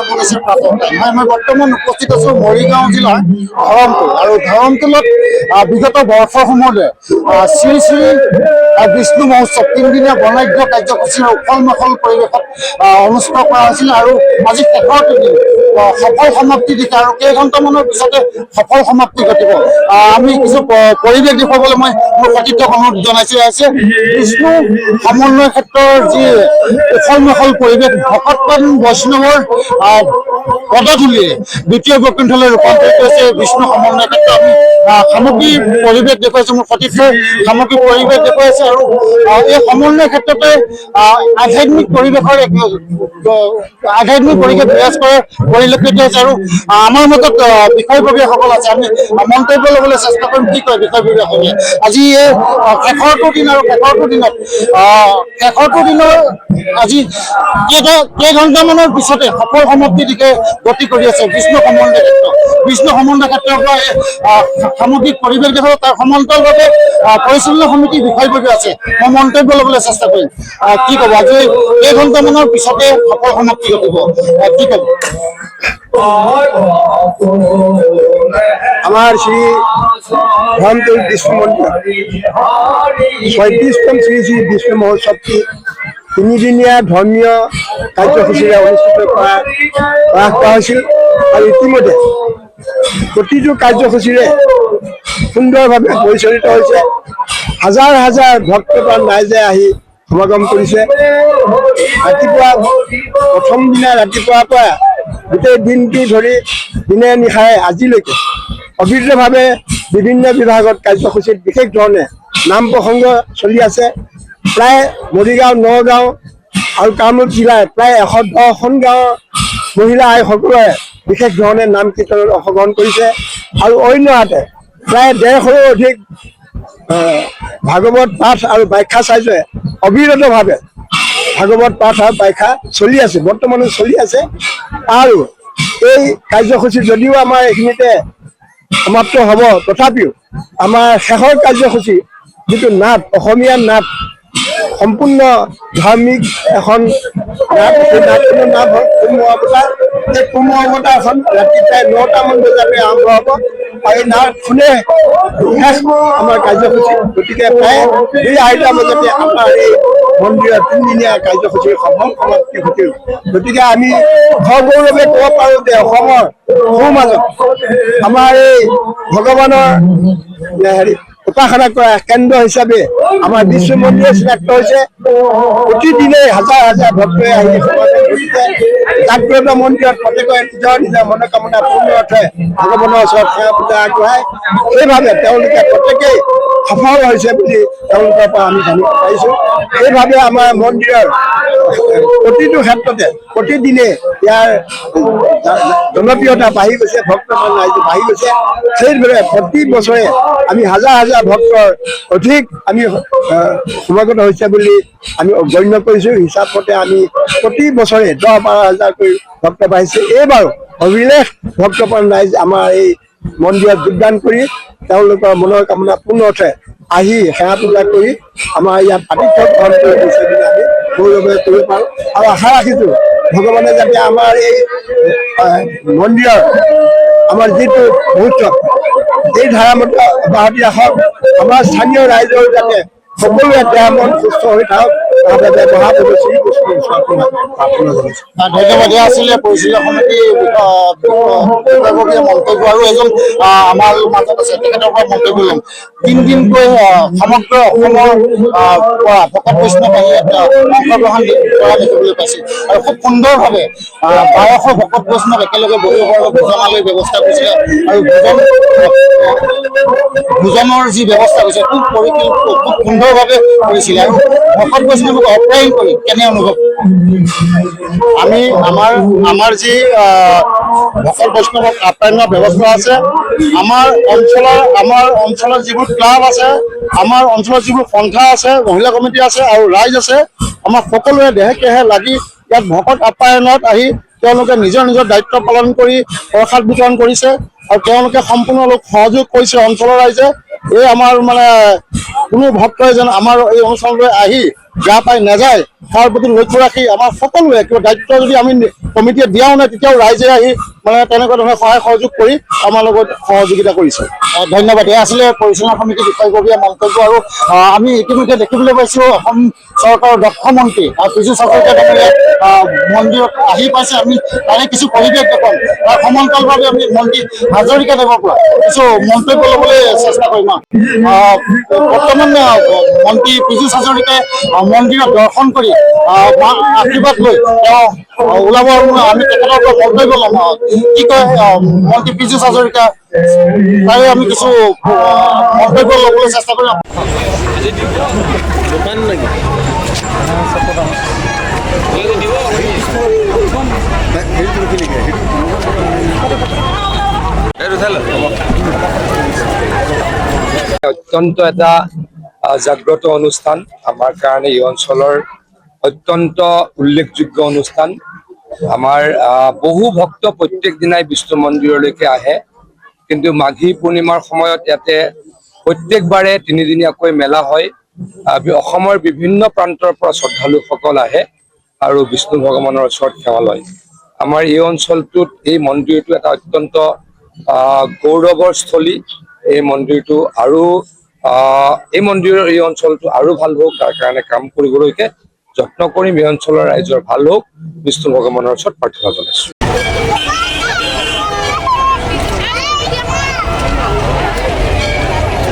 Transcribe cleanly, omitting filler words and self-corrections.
মই বৰ্তমান উপস্থিত আছো মৰিগাঁও জিলাৰ ধৰমটোল আৰু ধৰমটোলত বিগত বৰ্ষসমূহলৈ শ্ৰী শ্ৰী বিষ্ণু মহোৎসৱ 3 দিনীয়া বৰ্ণাঢ্য কাৰ্যসূচীৰ উখল মাখল পৰিৱেশত অনুষ্ঠিত কৰা হৈছিল আৰু আজি শেষৰ দিন সফল সমাপ্তি দিছে আৰু কেইঘণ্টামানৰ পিছতে সফল সমাপ্তি ঘটিব। আমি কিছু পৰিৱেশ দেখুৱাবলৈ মই মোৰ সতীৰ্থক অনুৰোধ জনাইছো আছে বিষ্ণু সমন্বয় ক্ষেত্ৰৰ যি উখল মাখল পৰিৱেশ ভকতপ্ৰাণ বৈষ্ণৱৰ পদধূলিৰে দ্বিতীয় বৈকুণ্ঠলৈ ৰূপান্তৰিত হৈছে বিষ্ণু সমন্বয় ক্ষেত্ৰ। আমি সামগ্ৰী পৰিৱেশ দেখুৱাইছো, মোৰ সতীৰ্থই সামগ্ৰী পৰিৱেশ দেখুৱাইছে আৰু এই সমন্বয় ক্ষেত্ৰতে আধ্যাত্মিক পৰিৱেশৰ আধ্যাত্মিক পৰিৱেশ বিৰাজ কৰে পৰিলক্ষিত হৈছে আৰু আমাৰ মাজত বিষয়ববীয়াসকল আছে। আমি মন্তব্য ল'বলৈ চেষ্টা কৰিম কি কয় বিষয়ববীয়াসকলে। আজি এই শেষৰটো দিন আৰু শেষৰটো দিনৰ আজি কেইঘণ্টামানৰ পিছতে সফল সমাপ্তিৰ দিশে গতি কৰি আছে বিষ্ণু সমন্বয় ক্ষেত্ৰ। বিষ্ণু সমন্বয় ক্ষেত্ৰৰ পৰা সামগ্ৰিক পৰিৱেশ দেখুৱাব, তাৰ সমান্তৰালভাৱে পৰিচালনা সমিতিৰ বিষয়ববীয়া আছে। মই মন্তব্য ল'বলৈ চেষ্টা কৰিম। কি ক'ব আজি কেইঘণ্টামানৰ পিছতে সফল সমাপ্তি ঘটিব, কি ক'ব? আমাৰ শ্ৰী ধৰমটোল বিষ্ণু মন্দিৰ ৩৬তম শ্ৰী শ্ৰী বিষ্ণু মহোৎসৱটি 3দিনীয়া ধৰ্মীয় কাৰ্যসূচীৰে অনুষ্ঠিত কৰা হৈছিল আৰু ইতিমধ্যে প্ৰতিটো কাৰ্যসূচীৰে সুন্দৰভাৱে পৰিচালিত হৈছে। হাজাৰ হাজাৰ ভক্তপ্ৰাণ ৰাইজে আহি সমাগম কৰিছে। ৰাতিপুৱা প্ৰথম দিনা ৰাতিপুৱাৰ পৰা গোটেই দিনটো ধৰি দিনে নিশাৰে আজিলৈকে অবিৰতভাৱে বিভিন্ন বিভাগত কাৰ্যসূচীত বিশেষ ধৰণে নাম প্ৰসংগ চলি আছে। প্ৰায় মৰিগাঁও, নগাঁও আৰু কামৰূপ জিলাৰ প্ৰায় 110খন গাঁৱৰ মহিলা আইসকলে বিশেষ ধৰণে নাম কীৰ্তনত অংশগ্ৰহণ কৰিছে আৰু অন্যহাতে প্ৰায় 150ৰো অধিক ভাগৱত পাঠ আৰু ব্যাখ্যাচাৰ্যই অবিৰতভাৱে ভাগৱত পাঠ আৰু ব্যাখ্যা চলি আছে, বৰ্তমানো চলি আছে। আৰু এই কাৰ্যসূচী যদিও আমাৰ এইখিনিতে সমাপ্ত হ'ব, তথাপিও আমাৰ শেষৰ কাৰ্যসূচী যিটো নাট, অসমীয়া নাট, সম্পূৰ্ণ ধাৰ্মিক এখন নাট, সেই নাটখনৰ নাম হ'ল কুম অৱতাৰ। এই কুম অৱতাৰখন ৰাতি প্ৰায় 9টামান বজাতে আৰম্ভ হ'ব আৰু এই নাটখনে শেষ আমাৰ কাৰ্যসূচী। গতিকে প্ৰায় 2-2:30 বজাতে আমাৰ এই মন্দিৰৰ 3দিনীয়া কাৰ্যসূচীৰ সফল সমাপ্তি ঘটিল। গতিকে আমি সগৌৰৱে ক'ব পাৰোঁ যে অসমৰ সোঁমাজত আমাৰ এই ভগৱানৰ উপাসনা কৰা কেন্দ্ৰ হিচাপে আমাৰ বিষ্ণু মন্দিৰে চিনাক্ত হৈছে। প্ৰতিদিনে হাজাৰ হাজাৰ ভক্তই আহি সমাগম কৰিছে। জাগ্ৰত মন্দিৰত প্ৰত্যেকৰে নিজৰ নিজৰ মনোকামনা পূৰ্ণ অৰ্থে ভগৱানৰ ওচৰত সেৱা পূজা আগবঢ়ায়। সেইভাৱে তেওঁলোকে প্ৰত্যেকেই সফল হৈছে বুলি তেওঁলোকৰ পৰা আমি জানিব পাৰিছোঁ। সেইভাৱে আমাৰ মন্দিৰৰ প্ৰতিটো ক্ষেত্ৰতে প্ৰতিদিনে ইয়াৰ জনপ্ৰিয়তা বাঢ়ি গৈছে, ভক্তপ্ৰাণ ৰাইজ বাঢ়ি গৈছে। সেইদৰে প্ৰতি বছৰে আমি হাজাৰ হাজাৰ ভক্তৰ অধিক আমি সমাগত হৈছে বুলি আমি গণ্য কৰিছোঁ। হিচাপ মতে আমি প্ৰতি বছৰে 10-12 হাজাৰকৈ ভক্ত বাঢ়িছে। এইবাৰো অভিলেখ ভক্তপ্ৰাণ ৰাইজ আমাৰ এই মন্দিৰত যোগদান কৰি তেওঁলোকৰ মনৰ কামনা পূৰ্ণ অৰ্থে আহি সেৱা পূজা কৰি আমাৰ ইয়াত আতিথ্য গ্ৰহণ কৰি গৈছে বুলি আমি গৌৰৱে কৰিব পাৰোঁ আৰু আশা ৰাখিছোঁ ভগৱানে যাতে আমাৰ এই মন্দিৰৰ আমাৰ যিটো মহোৎসৱ এই ধাৰামত অব্যাহতি ৰাখক। আমাৰ স্থানীয় ৰাইজৰ যাতে সকলোৱে দেহ মন সুস্থ হৈ থাকক তাৰ বাবে মহাপ্ৰভু শ্ৰীকৃষ্ণৰ ওচৰত প্ৰাৰ্থনা জনাইছোঁ। ধন্যবাদ। এয়া আছিলে পৰিচালনা সমিতিৰ বিষয়ববীয়া মন্তব্য আৰু এজন আমাৰ মাজত আছে, তেখেতৰ পৰা মন্তব্য ল'ম। 3 দিনকৈ সমগ্ৰ অসমৰ পৰা ভকত বৈষ্ণৱ আহি অংশগ্ৰহণ কৰা দেখিবলৈ পাইছিল আৰু খুব সুন্দৰভাৱে 1200 ভকত বৈষ্ণৱ একেলগে বহিবৰ ভোজনালয়ৰ ব্যৱস্থা কৰিছিলে আৰু ভোজনৰ যি ব্যৱস্থা কৰিছে খুব সুন্দৰভাৱে কৰিছিলে আৰু ভকত বৈষ্ণৱক আপ্যায়ন কৰি কেনে অনুভৱ? আমি আমাৰ যি ভকত বৈষ্ণৱক আপ্যায়নৰ ব্যৱস্থা আছে, আমাৰ অঞ্চলৰ যিবোৰ ক্লাব আছে, আমাৰ অঞ্চলৰ যিবোৰ সন্থা আছে, মহিলা কমিটি আছে আৰু ৰাইজ আছে, আমাৰ সকলোৱে দেহে কেহে লাগি ইয়াত ভকত আপ্যায়নত আহি তেওঁলোকে নিজৰ নিজৰ দায়িত্ব পালন কৰি প্ৰসাদ বিতৰণ কৰিছে আৰু তেওঁলোকে সম্পূৰ্ণ লোক সহযোগ কৰিছে অঞ্চলৰ ৰাইজে। এই আমাৰ মানে কোনো ভক্তই যেন আমাৰ এই অঞ্চললৈ আহি বেয়া পাই নাযায় তাৰ প্ৰতি লক্ষ্য ৰাখি আমাৰ সকলোৱে কিবা দায়িত্ব যদি আমি কমিটিয়ে দিয়াও নাই তেতিয়াও ৰাইজে আহি মানে তেনেকুৱা ধৰণৰ সহায় সহযোগ কৰি আমাৰ লগত সহযোগিতা কৰিছে। ধন্যবাদ। এয়া আছিলে পৰিচালনা সমিতিৰ বিষয়ববীয়া মন্তব্য। আৰু আমি ইতিমধ্যে দেখিবলৈ পাইছো অসম চৰকাৰৰ দক্ষ মন্ত্ৰী পীযুষ হাজৰিকা ডাঙৰীয়া মন্দিৰত আহি পাইছে। আমি তাৰে কিছু পৰিৱেশ দেখুৱাম, তাৰ সমান্তৰালভাৱে আমি মন্ত্ৰী হাজৰিকাদেৱৰ পৰা কিছু মন্তব্য ল'বলৈ চেষ্টা কৰিম। বৰ্তমান মন্ত্ৰী পীযুষ হাজৰিকাই মন্দিৰত দৰ্শন কৰি আশীৰ্বাদ লৈ তেওঁ ওলাব। আমি তেখেতৰ পৰা মন্তব্য ল'ম। কি কয় মন্ত্ৰী পীযুষ হাজৰিকা, তাৰে আমি কিছু মন্তব্য ল'বলৈ চেষ্টা কৰিম। অত্যন্ত এটা জাগ্ৰত অনুষ্ঠান, আমাৰ কাৰণে এই অঞ্চলৰ অত্যন্ত উল্লেখযোগ্য অনুষ্ঠান। আমাৰ বহু ভক্ত প্ৰত্যেক দিনাই বিষ্ণু মন্দিৰলৈকে আহে, কিন্তু মাঘী পূৰ্ণিমাৰ সময়ত ইয়াতে প্ৰত্যেকবাৰে তিনিদিনীয়াকৈ মেলা হয়। অসমৰ বিভিন্ন প্ৰান্তৰ পৰা শ্ৰদ্ধালুসকল আহে আৰু বিষ্ণু ভগৱানৰ ওচৰত সেৱা লয়। আমাৰ এই অঞ্চলটোত এই মন্দিৰটো এটা অত্যন্ত গৌৰৱৰ স্থলী। এই মন্দিৰটো আৰু এই মন্দিৰৰ এই অঞ্চলটো আৰু ভাল হওক তাৰ কাৰণে কাম কৰিবলৈকে যত্ন কৰিম। এই অঞ্চলৰ ৰাইজৰ ভাল হওক, বিষ্ণু ভগৱানৰ ওচৰত প্ৰাৰ্থনা জনাইছো।